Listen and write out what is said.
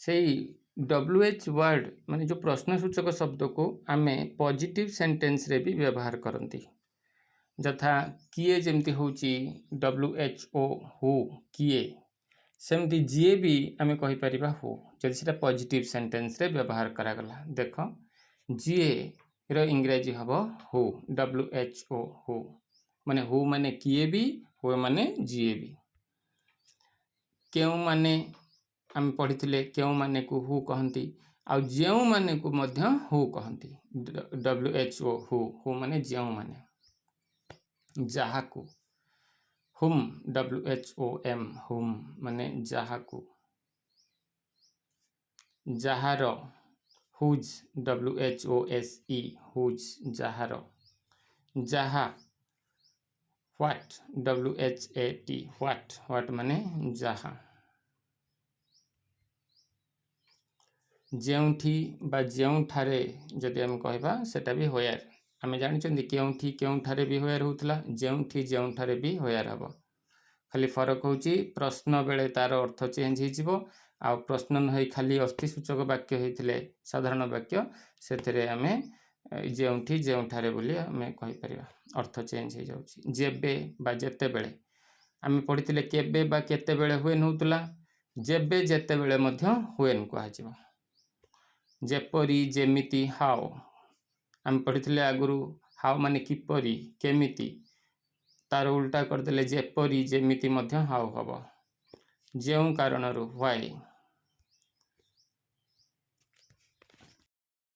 सेई WH word माने जो प्रश्नसूचक शब्द को आमे पॉजिटिव सेंटेंस रे भी व्यवहार करती जथा किए जमती होची WHO हु किए सेमती जीए भी आमे कहि परिबा हु जदि सेटा पॉजिटिव सेंटेंस रे व्यवहार करा गला देख जीए रो इंग्रजी हबो हु WHO हु माने किए भी हु माने जीए भी केउ माने आम पढ़ी केउ माने को हु कहती आ जेउ माने को मध्य हु कहती WHO हु माने जेउ माने जाहाकु हुम WHOM हुम माने जाहाकु जाहारो हुज WHOSE हुज जाहारो जाहा व्हाट WHAT व्हाट माने जाहा जेउठी बा जेउठारे जदि हम कहबा सेटा भी होयार आमे जानिछन्ती केउठी केउठारे भी होयार होतला जेउठी जेउठारे भी होयार हबो खाली फरक होची प्रश्न बेले तार अर्थ चेंज हो जिवो आ प्रश्न न होई खाली अस्थि सूचक वाक्य होइथिले साधारण वाक्य सेथरे आमे जेउठी जेउठारे बोली आमे कहि परिबा अर्थ चेंज हो जाउची जेबे बा जेते बेले आमे पढिथिले केबे बा केते बेले हुएन होतला जेबे जेते बेले मध्य हुएन को आजिवो जेपरी जेमिति हाउ आमे पढिथिले आगुरु हाउ माने किपरी केमिति तार उल्टा करदेले जेपरी जेमिति मध्य हाउ हबो जेउ कारणरु व्हाई